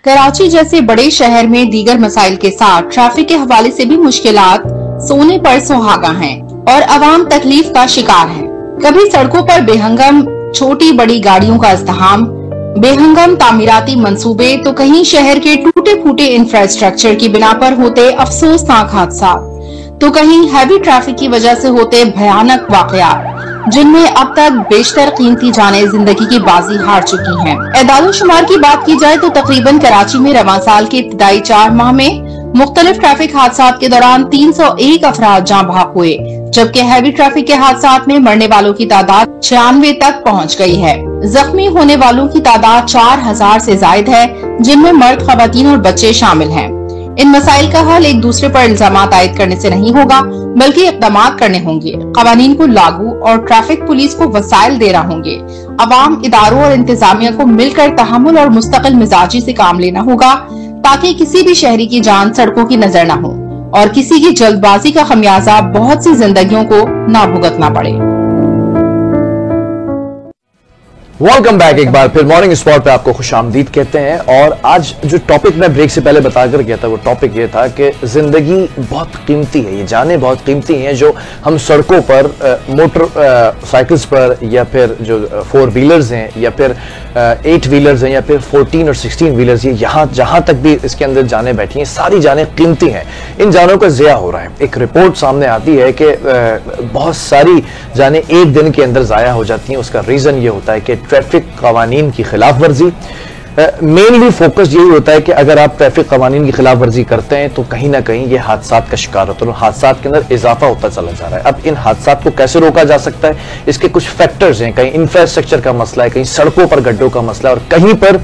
कराची जैसे बड़े शहर में दीगर मसाइल के साथ ट्रैफिक के हवाले से भी मुश्किलात सोने पर सुहागा हैं और अवाम तकलीफ का शिकार है। कभी सड़कों पर बेहंगम छोटी बड़ी गाड़ियों का इज़्तिहाम, बेहंगम तामीराती मंसूबे, तो कहीं शहर के टूटे फूटे इंफ्रास्ट्रक्चर की बिना पर होते अफसोसनाक हादसा, तो कहीं हैवी ट्रैफिक की वजह से होते भयानक वाकयात, जिनमें अब तक बेशतर कीमती जानें जिंदगी की बाजी हार चुकी हैं। एदाद-ओ-शुमार की बात की जाए तो तकरीबन कराची में रवां साल के इब्तिदाई 4 माह में मुख्तलिफ ट्रैफिक हादसात के दौरान 301 अफराद जाँ बहक हुए, जबकि हैवी ट्रैफिक के हादसात में मरने वालों की तादाद 96 तक पहुँच गई है। जख्मी होने वालों की तादाद 4000 से जायद है, जिनमें मर्द, खवातीन और बच्चे शामिल हैं। इन मसाइल का हल एक दूसरे पर इल्जामात आयद करने से नहीं होगा, बल्कि इक़दामात करने होंगे, कवानीन को लागू और ट्रैफिक पुलिस को वसाइल देना होंगे। अवाम, इदारों और इंतजामिया को मिलकर तहम्मुल और मुस्तकिल मिजाजी से काम लेना होगा, ताकि किसी भी शहरी की जान सड़कों की नजर न हो और किसी की जल्दबाजी का खमियाजा बहुत सी जिंदगियों को ना भुगतना पड़े। वेलकम बैक एक बार फिर मॉर्निंग स्पॉट पे आपको खुशामदीद कहते हैं। और आज जो टॉपिक मैं ब्रेक से पहले बताकर गया था, वो टॉपिक ये था कि जिंदगी बहुत कीमती है, ये जानें बहुत कीमती हैं जो हम सड़कों पर मोटर साइकिल्स पर या फिर जो 4 व्हीलर्स हैं या फिर 8 व्हीलर्स हैं या फिर 14 और 16 व्हीलर्स, ये यहाँ जहाँ तक भी इसके अंदर जानें बैठी हैं, सारी जानें कीमती हैं। इन जानों का ज़िया हो रहा है। एक रिपोर्ट सामने आती है कि बहुत सारी जानें एक दिन के अंदर ज़ाया हो जाती हैं। उसका रीज़न ये होता है कि ट्रैफिक कवानीन की खिलाफ वर्जी। मेनली फोकस यही होता है कि अगर आप ट्रैफिक कवानीन की खिलाफ वर्जी करते हैं तो कहीं ना कहीं ये हादसात का शिकार होते हैं और हादसात के अंदर इजाफा होता चला जा रहा है। अब इन हादसात को कैसे रोका जा सकता है, इसके कुछ फैक्टर्स हैं। कहीं इंफ्रास्ट्रक्चर का मसला है, कहीं सड़कों पर गड्ढों का मसला है और कहीं पर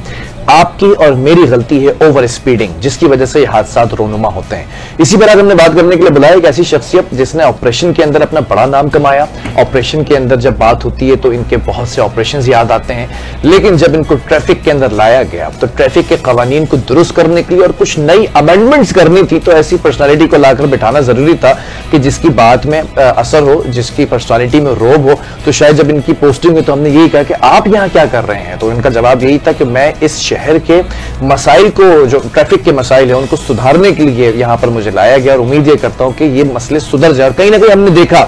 आपकी और मेरी गलती है ओवर स्पीडिंग, जिसकी वजह से ये हादसात रोनुमा होते हैं। इसी पर आज हमने बात करने के लिए बुलाया एक ऐसी शख्सियत जिसने ऑपरेशन के अंदर अपना बड़ा नाम कमाया। ऑपरेशन के अंदर जब बात होती है तो इनके बहुत से ऑपरेशंस याद आते हैं, लेकिन जब इनको ट्रैफिक के अंदर लाया गया तो ट्रैफिक के कवानीन को दुरुस्त करने के लिए और कुछ नई अमेंडमेंट्स करनी थी, तो ऐसी पर्सनालिटी को लाकर बिठाना जरूरी था कि जिसकी बात में असर हो, जिसकी पर्सनालिटी में रोब हो। तो शायद जब इनकी पोस्टिंग हुई तो हमने यही कहा कि आप यहाँ क्या कर रहे हैं, तो इनका जवाब यही था कि मैं इस शहर के मसाइल को, जो ट्रैफिक के मसाइल हैं, उनको सुधारने के लिए यहाँ पर मुझे लाया गया और उम्मीद ये करता हूँ कि ये मसले सुधर जाए। कहीं ना कहीं हमने देखा,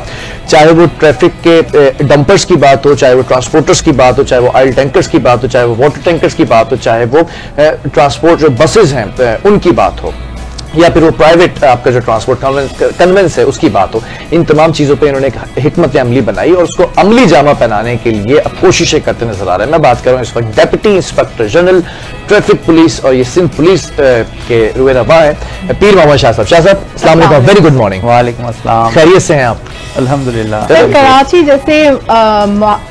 चाहे वो ट्रैफिक के डंपर्स की बात हो, चाहे वो ट्रांसपोर्टर्स की बात हो, चाहे वो ऑयल टैंकर्स की बात हो, चाहे वो वाटर टैंकर्स की बात हो, चाहे वो ट्रांसपोर्ट जो बसेज हैं उनकी बात हो, या फिर वो प्राइवेट आपका जो ट्रांसपोर्ट कन्वेंस है उसकी बात हो, इन तमाम चीज़ों पे इन्होंने एक हिकमत अमली बनाई और उसको अमली जामा पहनाने के लिए अब कोशिशें करते नजर आ रहे हैं। मैं बात कर रहा हूँ इस वक्त deputy inspector general traffic police और ये सिंध पुलिस के रुए रवा है पीर मोहम्मद शाह साहब। शाह साहब अस्सलाम वालेकुम, वेरी गुड मॉर्निंग। वालेकुम अस्सलाम, खैरियत से हैं आप? अल्हम्दुलिल्लाह। कराची जैसे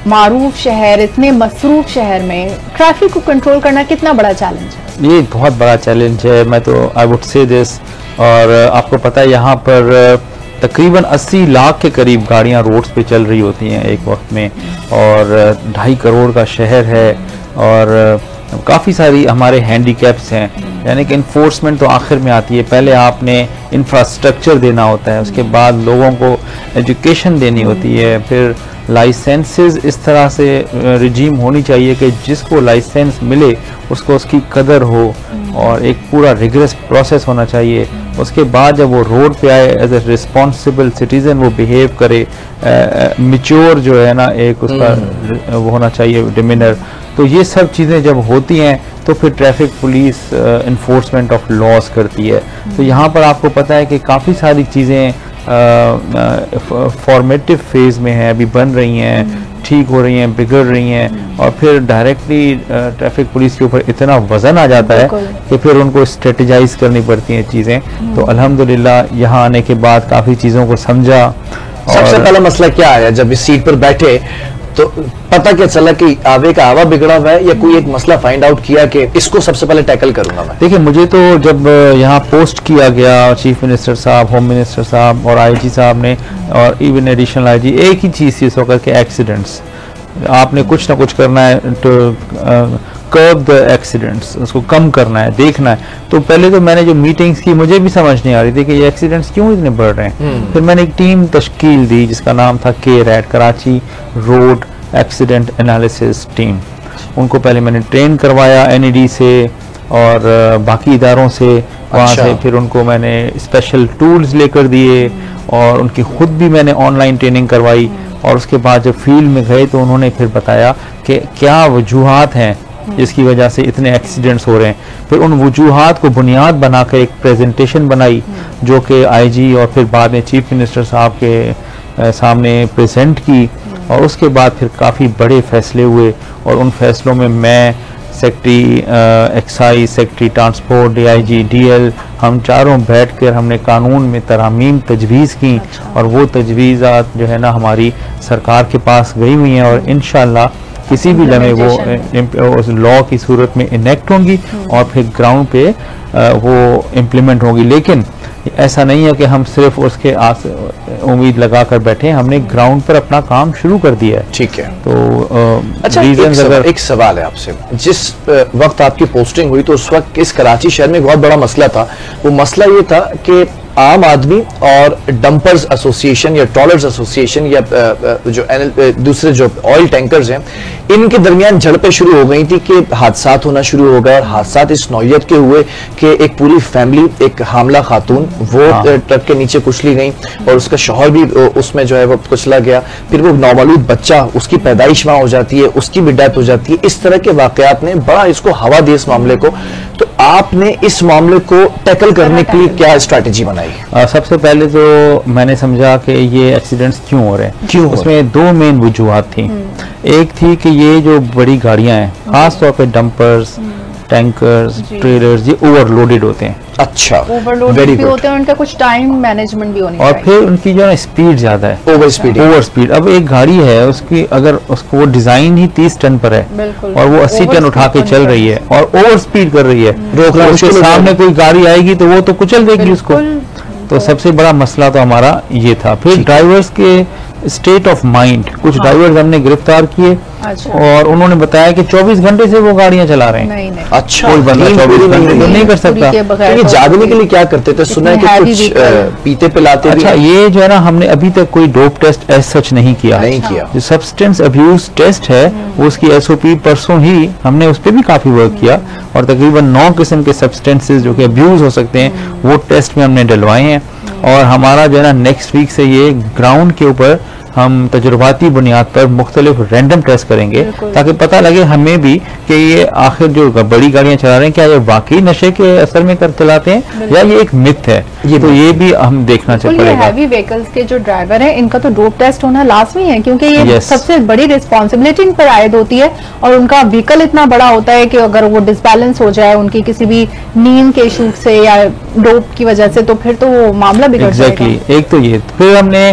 मारूफ शहर, इतने मसरूफ शहर में ट्रैफिक को कंट्रोल करना कितना बड़ा चैलेंज है? ये बहुत बड़ा चैलेंज है। मैं तो आई वुड से दिस, और आपको पता है यहाँ पर तकरीबन 80 लाख के करीब गाड़ियाँ रोड्स पे चल रही होती हैं एक वक्त में, और 2.5 करोड़ का शहर है और काफ़ी सारी हमारे हैंडीकैप्स हैं, यानी कि इन्फोर्समेंट तो आखिर में आती है। पहले आपने इंफ्रास्ट्रक्चर देना होता है, उसके बाद लोगों को एजुकेशन देनी होती है, फिर लाइसेंसेस इस तरह से रिजीम होनी चाहिए कि जिसको लाइसेंस मिले उसको उसकी कदर हो और एक पूरा रिगरस प्रोसेस होना चाहिए। उसके बाद जब वो रोड पे आए एज ए रिस्पॉन्सिबल सिटीज़न वो बिहेव करे, मैच्योर जो है ना एक उसका वो होना चाहिए डिमिनर। तो ये सब चीज़ें जब होती हैं तो फिर traffic police enforcement of loss करती है। तो यहाँ पर आपको पता है कि काफ़ी सारी चीज़ें फॉर्मेटिव फेज़ में हैं, अभी बन रही हैं, ठीक हो रही हैं, बिगड़ रही हैं, और फिर डायरेक्टली ट्रैफिक पुलिस के ऊपर इतना वजन आ जाता है कि फिर उनको स्ट्रेटेजाइज करनी पड़ती हैं चीज़ें। तो अल्हम्दुलिल्लाह यहाँ आने के बाद काफ़ी चीज़ों को समझा। सबसे पहला मसला क्या आया जब इस सीट पर बैठे, तो पता क्या चला कि आवे का आवा बिगड़ा हुआ है, या कोई एक मसला फाइंड आउट किया कि इसको सबसे पहले टैकल करूंगा मैं? देखिए, मुझे तो जब यहाँ पोस्ट किया गया चीफ मिनिस्टर साहब, होम मिनिस्टर साहब और आईजी साहब ने, और इवन एडिशनल आईजी, एक ही चीज़ इस वक्त के एक्सीडेंट्स, आपने कुछ ना कुछ करना है तो कर्ब द एक्सीडेंट्स, उसको कम करना है, देखना है। तो पहले तो मैंने जो मीटिंग्स की मुझे भी समझ नहीं आ रही थी कि ये एक्सीडेंट्स क्यों इतने बढ़ रहे हैं। फिर मैंने एक टीम तश्कील दी जिसका नाम था KRAT, Karachi road accident analysis team. उनको पहले मैंने ट्रेन करवाया NED से, और बाकी इदारों से वहाँ से फिर उनको मैंने स्पेशल टूल्स लेकर दिए और उनकी खुद भी मैंने ऑनलाइन ट्रेनिंग करवाई। और उसके बाद जब फील्ड में गए तो उन्होंने फिर बताया कि क्या वजूहात हैं जिसकी वजह से इतने एक्सीडेंट्स हो रहे हैं। फिर उन वजूहात को बुनियाद बनाकर एक प्रेजेंटेशन बनाई जो कि आईजी और फिर बाद में चीफ मिनिस्टर साहब के सामने प्रेजेंट की। और उसके बाद फिर काफ़ी बड़े फैसले हुए और उन फैसलों में मैं, secretary excise, secretary transport, DIG, DL, हम चारों बैठकर हमने कानून में तरामीम तजवीज़ की। और वो तजवीज़ात जो है ना हमारी सरकार के पास गई हुई हैं और इंशाअल्लाह किसी भी लम्हे वो उस लॉ की सूरत में इनेक्ट होंगी और फिर ग्राउंड पे वो इम्प्लीमेंट होंगी। लेकिन ऐसा नहीं है कि हम सिर्फ उसके उम्मीद लगा कर बैठे, हमने ग्राउंड पर अपना काम शुरू कर दिया है। ठीक है। तो अच्छा, एक सवाल है आपसे। जिस वक्त आपकी पोस्टिंग हुई तो उस वक्त इस कराची शहर में एक बहुत बड़ा मसला था। वो मसला ये था कि आम आदमी और डंपर्स एसोसिएशन या ट्रॉलर्स एसोसिएशन या जो दूसरे जो ऑयल टैंकर्स हैं, इनके दरमियान झड़पें शुरू हो गई थी कि हादसात होना शुरू हो गए। और हादसात इस नौयत के हुए कि एक पूरी फैमिली, एक हामला खातून वो ट्रक के नीचे कुचली गई और उसका शौहर भी उसमें जो है वो कुचला गया। फिर वो नौमौलूद बच्चा, उसकी पैदाइश वहां हो जाती है, उसकी भी डेथ हो जाती है। इस तरह के वाकयात ने बड़ा इसको हवा दी इस मामले को। तो आपने इस मामले को टैकल करने के लिए क्या स्ट्रैटेजी बनाई? सबसे पहले तो मैंने समझा कि ये एक्सीडेंट्स क्यों हो रहे हैं। उसमें दो मेन वजूहात थी। एक थी कि ये जो बड़ी गाड़ियां हैं, खास तौर पे डंपर्स, टैंकर्स, ट्रेलर्स, ये ओवरलोडेड होते हैं। अच्छा, ओवरलोडेड भी होते हैं, उनका कुछ टाइम मैनेजमेंट भी होनी चाहिए। और फिर उनकी जो है स्पीड ज्यादा है, ओवर स्पीड। अब एक गाड़ी है उसकी, अगर उसको वो डिजाइन ही 30 टन पर है और वो 80 टन उठा के चल रही है और ओवर स्पीड कर रही है, रोकना उसके सामने कोई गाड़ी आएगी तो वो तो कुचल देगी उसको। तो सबसे बड़ा मसला तो हमारा ये था। फिर ड्राइवर्स के स्टेट ऑफ माइंड, कुछ ड्राइवर्स हमने गिरफ्तार किए और उन्होंने बताया कि 24 घंटे से वो गाड़ियां चला रहे हैं। नहीं। अच्छा, कोई बंदा 24 घंटे तो नहीं कर सकता। ये जागने के लिए क्या करते थे? सुना है कि कुछ पीते पिलाते। अच्छा, ये जो है ना हमने अभी तक कोई डोप टेस्ट एज सच नहीं किया। जो सब्सटेंस अब्यूज टेस्ट है वो उसकी एसओपी परसों ही हमने उस पर भी काफी वर्क किया और तकरीबन 9 किस्म के सब्सटेंसेस जो कि अब्यूज हो सकते हैं वो टेस्ट में हमने डलवाए हैं। और हमारा जो है ना नेक्स्ट वीक से ये ग्राउंड के ऊपर हम तजुर्बाती बुनियाद पर मुख्तलिफ रैंडम टेस्ट करेंगे ताकि पता लगे हमें भी कि ये आखिर जो बड़ी गाड़ियां चला रहे हैं क्या ये वाकई नशे के असर में कर चलाते हैं या ये एक मिथ है। ये भी हम देखना चाहिए। हैवी व्हीकल्स के जो ड्राइवर हैं इनका तो डोप टेस्ट होना लाजमी है क्योंकि ये सबसे बड़ी रिस्पॉन्सिबिलिटी इन पर आयद होती है और उनका व्हीकल इतना बड़ा होता है कि अगर वो डिसबैलेंस हो जाए उनकी किसी भी नींद के इशू से या डोप की वजह से तो फिर तो वो मामला बिगड़ जाएगा। एक तो ये, फिर हमने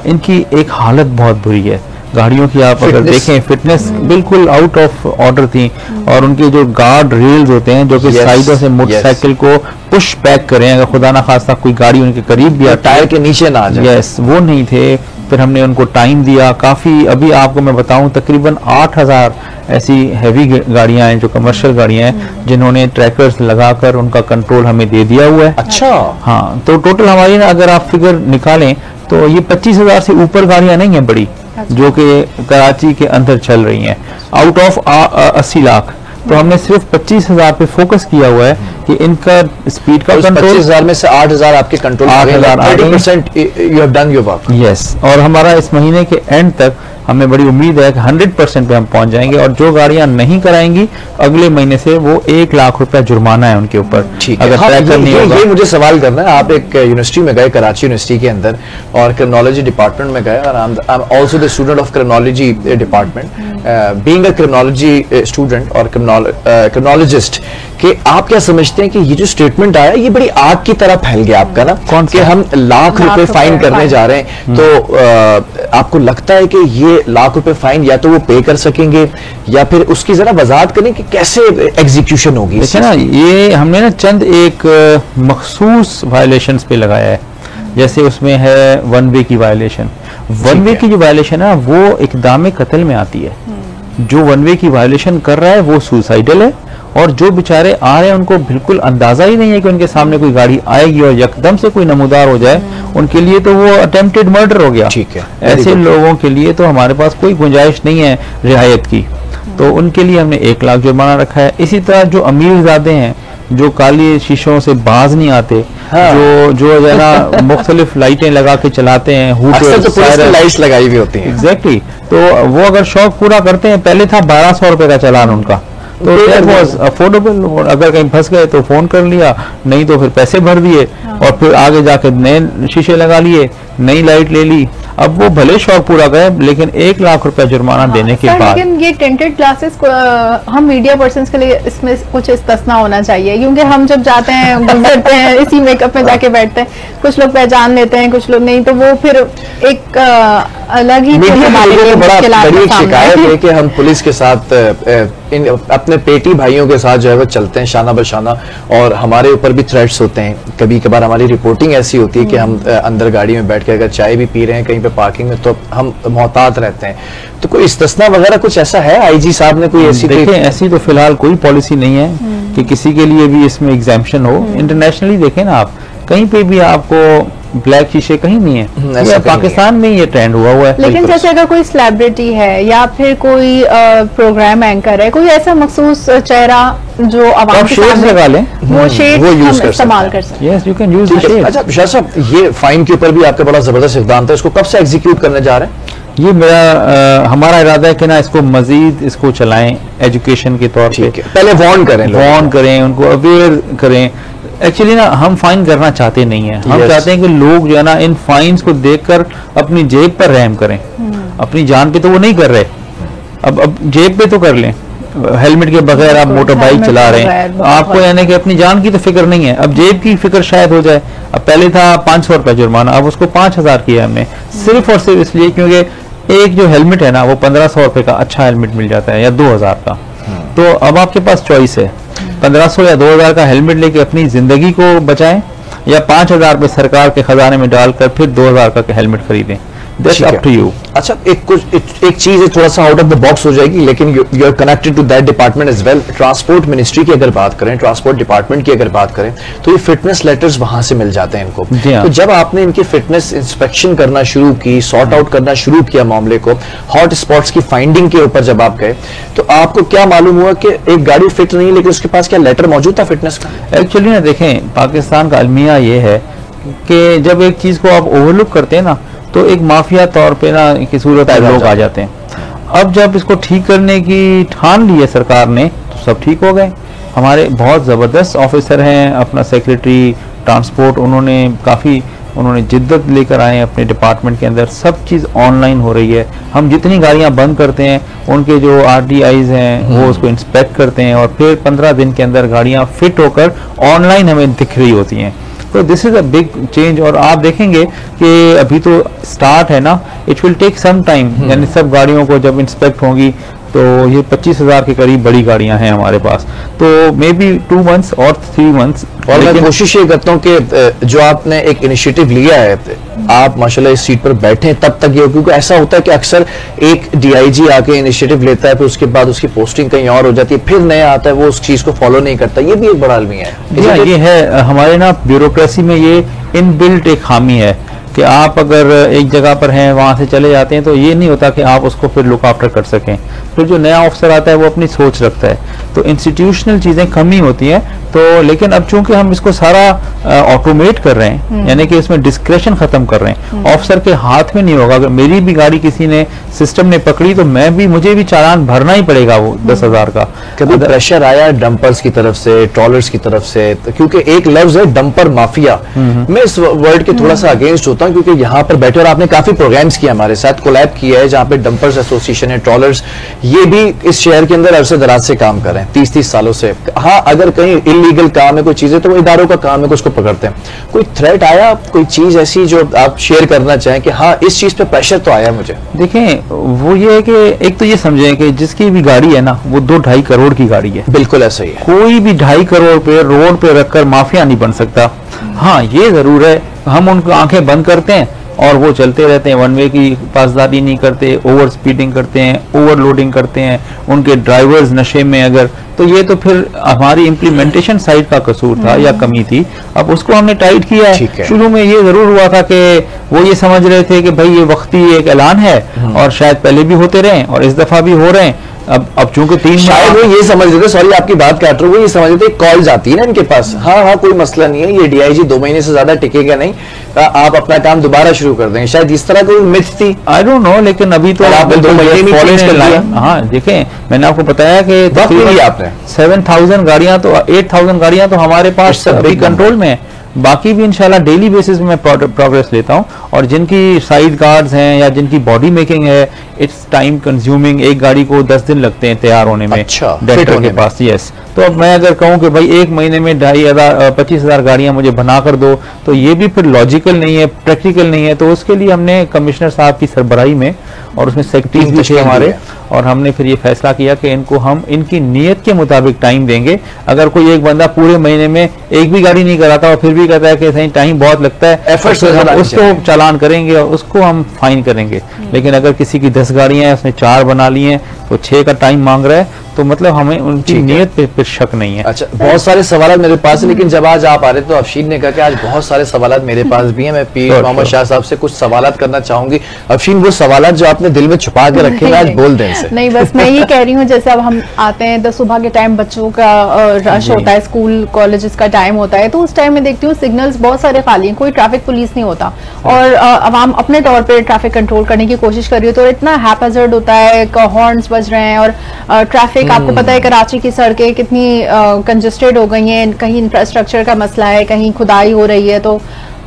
इनकी एक हालत बहुत बुरी है गाड़ियों की। आप अगर देखें फिटनेस बिल्कुल आउट ऑफ ऑर्डर थी और उनके जो गार्ड रेल्स होते हैं जो कि साइडों से मोटरसाइकिल को पुश बैक करें अगर खुदा ना खास्ता कोई गाड़ी उनके करीब भी टायर के नीचे ना आ जाए, वो नहीं थे। फिर हमने उनको टाइम दिया काफ़ी। अभी आपको मैं बताऊं तकरीबन 8000 ऐसी हैवी गाड़ियां हैं जो कमर्शियल गाड़ियां हैं जिन्होंने ट्रैकर्स लगाकर उनका कंट्रोल हमें दे दिया हुआ है। अच्छा, हाँ, तो टोटल हमारी ना अगर आप फिगर निकालें तो ये 25,000 से ऊपर गाड़ियां नहीं हैं बड़ी जो कि कराची के अंदर चल रही हैं आउट ऑफ 80 लाख। तो हमने सिर्फ 25,000 पे फोकस किया हुआ है कि इनका स्पीड का कंट्रोल। 25,000 में से 8,000 आपके control, 30% you have done your work. Yes, और हमारा इस महीने के एंड तक हमें बड़ी उम्मीद है कि 100% पे हम पहुंच जाएंगे और जो गाड़ियां नहीं कराएंगी अगले महीने से वो 1 लाख रुपया जुर्माना है उनके ऊपर। अगर ट्रैकर नहीं होगा। ये मुझे सवाल करना है, आप एक यूनिवर्सिटी में गए, कराची यूनिवर्सिटी के अंदर, और क्रिमिनोलॉजी डिपार्टमेंट में गए और I am also the student of criminology department. Being a criminology student और क्रिमिनोलॉजिस्ट कि आप क्या समझते हैं कि ये जो स्टेटमेंट आया ये बड़ी आग की तरह फैल गया आपका ना, कौन कि हम लाख रुपए फाइन करने जा रहे हैं, तो आपको लगता है कि ये लाख रुपए फाइन या तो वो पे कर सकेंगे या फिर उसकी जरा वजाहत करें कि कैसे एग्जीक्यूशन होगी? देखिए ना, ये हमने ना चंद एक मखसूस वायलेशंस पे लगाया है। जैसे उसमें है वन वे की वायलेशन। वन वे की जो वायलेशन है वो इकदाम कत्ल में आती है। जो वन वे की वायलेशन कर रहा है वो सुसाइडल है और जो बेचारे आ रहे हैं उनको बिल्कुल अंदाजा ही नहीं है कि उनके सामने कोई गाड़ी आएगी और यकदम से कोई नमूदार हो जाए, उनके लिए तो वो अटेम्प्टेड मर्डर हो गया। ठीक है, ऐसे लोगों के लिए तो हमारे पास कोई गुंजाइश नहीं है रियायत की। तो उनके लिए हमने 1 लाख जुर्माना रखा है। इसी तरह जो अमीरजादे हैं जो काली शीशों से बाज नहीं आते, हाँ। जो है ना मुख्तलिफ लाइटें लगा के चलाते हैं, तो लाइट्स लगाई हुई होती हैं। एग्जैक्टली, तो वो अगर शौक पूरा करते हैं, पहले था 1200 रुपए का चालान उनका, तो दैट वाज अफोर्डेबल। अगर कहीं फंस गए तो फोन कर लिया, नहीं तो फिर पैसे भर दिए, और फिर आगे जाके नए शीशे लगा लिए, नई लाइट ले ली। अब वो भले शौक पूरा गए, लेकिन 1 लाख रुपए जुर्माना देने के बाद। लेकिन ये टेंटेड ग्लासेस हम मीडिया पर्सन्स के लिए इसमें कुछ इस्तना होना चाहिए, क्योंकि हम जब जाते हैं गुजरते हैं इसी मेकअप में जाके बैठते हैं, कुछ लोग पहचान लेते हैं, कुछ लोग नहीं, तो वो फिर एक अलग ही बड़ी शिकायत है कि हम पुलिस के साथ अपने पेटी भाइयों के साथ जो है वो चलते हैं शाना बशाना, और हमारे ऊपर भी थ्रेट्स होते हैं। कभी कभार हमारी रिपोर्टिंग ऐसी होती है कि हम अंदर गाड़ी में बैठ के अगर चाय भी पी रहे हैं कहीं पे पार्किंग में, तो हम मोहतात रहते हैं। तो कोई इस्तिस्ना वगैरह कुछ ऐसा है आईजी साहब ने कोई ऐसी? देखिए, ऐसी तो फिलहाल कोई पॉलिसी नहीं है कि किसी के लिए भी इसमें एग्जाम्पशन हो। इंटरनेशनली देखें ना आप, कहीं पे भी आपको ब्लैक शीशे कहीं नहीं है, या पाकिस्तान में ये ट्रेंड हुआ है। लेकिन जैसे अगर कोई सेलिब्रिटी है या फिर कोई प्रोग्राम एंकर है, कोई ऐसा मखसूस चेहरा जो आवाम के सामने लगा ले, वो शेड इस्तेमाल कर सकते हैं। Yes, you can use the shade. अच्छा शाह साहब, ये फाइन के ऊपर भी आपका बड़ा जबरदस्त इक़दाम था, इसको कब से एग्जीक्यूट करने जा रहे हैं? ये हमारा इरादा है कि ना इसको मजीद इसको चलाएं एजुकेशन के तौर पे। पहले वार्न करें, उनको अवेयर करें। एक्चुअली ना हम फाइन करना चाहते नहीं है, हम चाहते हैं कि लोग जो है ना इन फाइन्स को देखकर अपनी जेब पर रहम करें। अपनी जान पे तो वो नहीं कर रहे, अब जेब पे तो कर लें। हेलमेट के बगैर आप मोटर बाइक चला रहे हैं, आपको यानी कि अपनी जान की तो फिक्र नहीं है, अब जेब की फिक्र शायद हो जाए। अब पहले था 500 रुपया जुर्माना, अब उसको 5000 किया हमने, सिर्फ और सिर्फ इसलिए क्योंकि एक जो हेलमेट है ना वो 1500 रुपए का अच्छा हेलमेट मिल जाता है, या 2000 का। तो अब आपके पास चॉइस है, 1500 या 2000 का हेलमेट लेके अपनी जिंदगी को बचाएं, या 5000 रुपए सरकार के खजाने में डालकर फिर 2000 का हेलमेट खरीदें। That's up to you. अच्छा, एक चीज थोड़ा सा आउट ऑफ द बॉक्स हो जाएगी, लेकिन you are connected to that department as well. Transport ministry की अगर बात करें, ट्रांसपोर्ट डिपार्टमेंट की अगर बात करें, तो ये फिटनेस लेटर्स वहां से मिल जाते हैं इनको। तो जब आपने इनकी फिटनेस इंस्पेक्शन करना शुरू की, सॉर्ट आउट करना शुरू किया मामले को, हॉट स्पॉट्स की फाइंडिंग के ऊपर जब आप गए, तो आपको क्या मालूम हुआ कि एक गाड़ी फिट नहीं, लेकिन उसके पास क्या लेटर मौजूद था फिटनेस का? एक्चुअली ना देखें, पाकिस्तान का अलमिया ये है कि जब एक चीज को आप ओवरलुक करते हैं ना, तो एक माफिया तौर पे ना की सूरत में लोग आ जाते हैं। अब जब इसको ठीक करने की ठान ली है सरकार ने, तो सब ठीक हो गए। हमारे बहुत ज़बरदस्त ऑफिसर हैं, अपना सेक्रेटरी ट्रांसपोर्ट उन्होंने जिद्दत लेकर आए अपने डिपार्टमेंट के अंदर। सब चीज़ ऑनलाइन हो रही है। हम जितनी गाड़ियां बंद करते हैं, उनके जो RTIs हैं वो उसको इंस्पेक्ट करते हैं, और फिर 15 दिन के अंदर गाड़ियां फिट होकर ऑनलाइन हमें दिख रही होती हैं। तो this is a big change, और आप देखेंगे कि अभी तो स्टार्ट है ना, it will take some time, यानी सब गाड़ियों को जब इंस्पेक्ट होंगी, तो ये 25,000 के करीब बड़ी गाड़ियां हैं हमारे पास, तो मे बी 2 मंथ्स और 3 मंथ्स। और मैं कोशिश ये करता हूँ कि जो आपने एक इनिशिएटिव लिया है, आप माशाल्लाह इस सीट पर बैठे तब तक ये, क्योंकि ऐसा होता है कि अक्सर एक DIG आके इनिशिएटिव लेता है, फिर उसके बाद उसकी पोस्टिंग कहीं और हो जाती है, फिर नया आता है, वो उस चीज को फॉलो नहीं करता। ये भी एक बड़ा अलमिया है। ये है हमारे ना ब्यूरोक्रेसी में, ये इनबिल्ट एक खामी है कि आप अगर एक जगह पर हैं, वहां से चले जाते हैं, तो ये नहीं होता कि आप उसको फिर लुक आफ्टर कर सकें। फिर जो नया ऑफिसर आता है वो अपनी सोच रखता है, तो इंस्टीट्यूशनल चीजें कमी होती हैं। तो लेकिन अब चूंकि हम इसको सारा ऑटोमेट कर रहे हैं, यानी कि इसमें डिस्क्रेशन खत्म कर रहे हैं, ऑफिसर के हाथ में नहीं होगा। अगर मेरी भी गाड़ी किसी ने सिस्टम ने पकड़ी, तो मुझे भी चालान भरना ही पड़ेगा वो 10,000 का। कभी प्रेशर आया डंपर्स की तरफ से, ट्रॉलर्स की तरफ से? क्योंकि एक लफ्ज है डंपर माफिया, मैं इस वर्ड के थोड़ा सा अगेंस्ट होता हूं, क्योंकि यहाँ पर बैठे और आपने काफी प्रोग्राम्स किया, हमारे साथ कोलैब किया है, जहाँ पे डंपर्स एसोसिएशन है, ट्रॉलर्स, ये भी इस शहर के अंदर अरसे दराज से काम कर रहे हैं, 30-30 सालों से। हाँ, अगर कहीं इलीगल काम है, कोई चीजें, तो वो इदारों का काम है कि उसको पकड़ते हैं। कोई थ्रेट आया, कोई चीज ऐसी जो आप शेयर करना चाहें कि हाँ इस चीज पे प्रेशर तो आया मुझे? देखें, वो ये है कि एक तो ये समझें कि जिसकी भी गाड़ी है ना, वो 2-2.5 करोड़ की गाड़ी है। बिल्कुल ऐसा ही है। कोई भी 2.5 करोड़ पे रोड पे रखकर माफिया नहीं बन सकता। हाँ, ये जरूर है, हम उनको आंखें बंद करते हैं और वो चलते रहते हैं, वन वे की पासदारी नहीं करते, ओवर स्पीडिंग करते हैं, ओवरलोडिंग करते हैं, उनके ड्राइवर्स नशे में, अगर तो ये तो फिर हमारी इम्प्लीमेंटेशन साइड का कसूर था या कमी थी। अब उसको हमने टाइट किया है। शुरू में ये जरूर हुआ था कि वो ये समझ रहे थे कि भाई ये वक्ती एक ऐलान है, और शायद पहले भी होते रहे और इस दफा भी हो रहे हैं। अब चूंकि 3 शायद वो ये समझ रहे थे, सॉरी आपकी बात काट रहा हूँ, वो ये समझ रहे थे कॉल जाती है ना इनके पास, हाँ कोई मसला नहीं है, ये डीआईजी 2 महीने से ज्यादा टिकेगा नहीं, आप अपना काम दोबारा शुरू कर देंगे, शायद इस तरह कोई मिथ थी। आई डोंट नो, लेकिन अभी तो आपने 2 महीने में चेंज कर दिया। हाँ देखें, मैंने आपको बताया कि आपने 7,000 गाड़ियां तो 8,000 गाड़ियां तो हमारे पास अभी कंट्रोल में है, बाकी भी इंशाल्लाह डेली बेसिस में मैं प्रोग्रेस लेता हूं। और जिनकी साइड गार्ड्स हैं या जिनकी बॉडी मेकिंग है, इट्स टाइम कंज्यूमिंग, एक गाड़ी को 10 दिन लगते हैं तैयार होने में। अच्छा, डेंटर के पास, यस। तो अब मैं अगर कहूं कि भाई 1 महीने में 25,000 गाड़ियां मुझे बना कर दो, तो ये भी फिर लॉजिकल नहीं है, प्रैक्टिकल नहीं है। तो उसके लिए हमने कमिश्नर साहब की सरबराही में, और उसमें सेक्रेटरीज भी थे हमारे, और हमने फिर ये फैसला किया कि इनको हम इनकी नीयत के मुताबिक टाइम देंगे। अगर कोई एक बंदा पूरे महीने में एक भी गाड़ी नहीं कराता और फिर भी कहता है कि सही टाइम बहुत लगता है, एफर्ट्स उसको चालान करेंगे और उसको हम फाइन करेंगे। लेकिन अगर किसी की 10 गाड़ियां हैं, उसने 4 बना ली हैं, तो 6 का टाइम मांग रहा है, तो मतलब हमें उनकी नीयत पे फिर शक नहीं है। अच्छा, बहुत सारे सवाल मेरे पास है, लेकिन जब आज आप आ रहे तो अफशीन ने कहा कि आज बहुत सारे सवाल मेरे पास भी हैं, मैं पीर मोहम्मद शाह साहब से कुछ सवाल करना चाहूंगी। अफशीन, वो सवाल जो आपने दिल में छुपा के रखे हैं आज बोल दें इनसे। नहीं, बस मैं ये कह रही हूँ, जैसे अब हम आते हैं तो सुबह के टाइम बच्चों का रश होता है, स्कूल कॉलेजेस का टाइम होता है, तो उस टाइम में देखती हूँ सिग्नल्स बहुत सारे खाली हैं, कोई ट्रैफिक पुलिस नहीं होता, और अवाम अपने तौर पर ट्रैफिक कंट्रोल करने की कोशिश कर रही हो, तो इतना हैपहैजर्ड होता है, हॉर्न्स बज रहे हैं, और ट्रैफिक आपको पता है कराची की सड़कें कितनी कंजेस्टेड हो गई हैं, कहीं इंफ्रास्ट्रक्चर का मसला है, कहीं खुदाई हो रही है, तो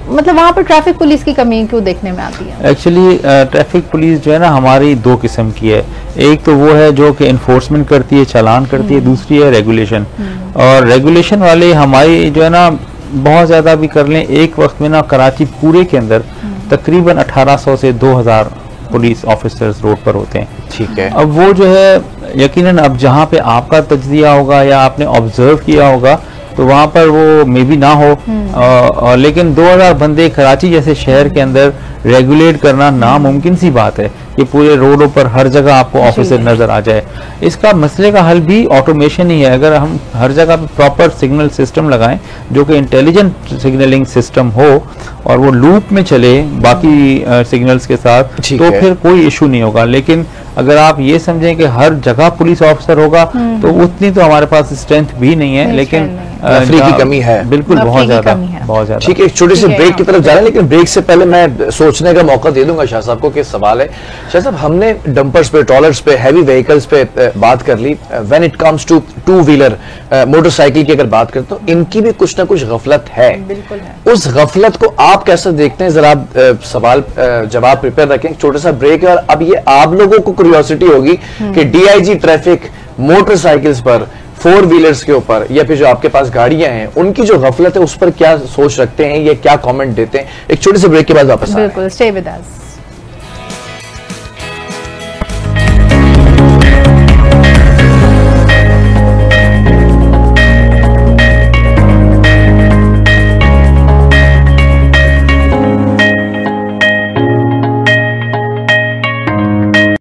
मतलब वहाँ पर ट्रैफिक पुलिस की कमी क्यों देखने में आती है? एक्चुअली ट्रैफिक पुलिस जो है ना हमारी 2 किस्म की है। एक तो वो है जो कि इन्फोर्समेंट करती है, चालान करती है, दूसरी है रेगुलेशन। और रेगुलेशन वाले हमारी जो है ना बहुत ज़्यादा भी कर लें, एक वक्त में ना कराची पूरे के अंदर तकरीबन 1800 से 2000 पुलिस ऑफिसर्स रोड पर होते हैं। ठीक है। अब वो जो है यकीनन अब जहाँ पे आपका तजज़िया होगा या आपने ऑब्जर्व किया होगा, तो वहाँ पर वो मे बी ना हो, लेकिन 2000 बंदे कराची जैसे शहर के अंदर रेगुलेट करना नामुमकिन सी बात है कि पूरे रोडों पर हर जगह आपको ऑफिसर नजर आ जाए। इसका मसले का हल भी ऑटोमेशन ही है। अगर हम हर जगह पे प्रॉपर सिग्नल सिस्टम लगाएं जो कि इंटेलिजेंट सिग्नलिंग सिस्टम हो और वो लूप में चले बाकी सिग्नल्स के साथ, तो फिर कोई इशू नहीं होगा। लेकिन अगर आप ये समझें कि हर जगह पुलिस ऑफिसर होगा तो उतनी तो हमारे पास स्ट्रेंथ भी नहीं है, लेकिन नफरी की कमी है, बिल्कुल बहुत ज्यादा, बहुत ज्यादा। ठीक है, एक छोटे से ब्रेक की तरफ जा रहे हैं, लेकिन ब्रेक से पहले मैं सोचने का मौका दे दूंगा शाह साहब को कि सवाल है। शाह साहब, हमने डंपर्स पे, ट्रॉलर्स पे, हैवी व्हीकल्स पे बात कर ली। When it comes to 2 wheeler motorcycle की अगर बात करें तो इनकी भी कुछ ना कुछ गफलत है। बिल्कुल है। उस गफलत को आप कैसे देखते हैं, जरा आप सवाल जवाब प्रिपेयर रखें। छोटा सा ब्रेक है और अब ये आप लोगों को क्यूरियोसिटी होगी कि डीआईजी ट्रैफिक मोटरसाइकिल्स पर, 4 व्हीलर्स के ऊपर, या फिर जो आपके पास गाड़ियां हैं उनकी जो गफलत है उस पर क्या सोच रखते हैं, ये क्या कमेंट देते हैं। एक छोटे से ब्रेक के बाद वापस बिल्कुल, स्टे विद अस।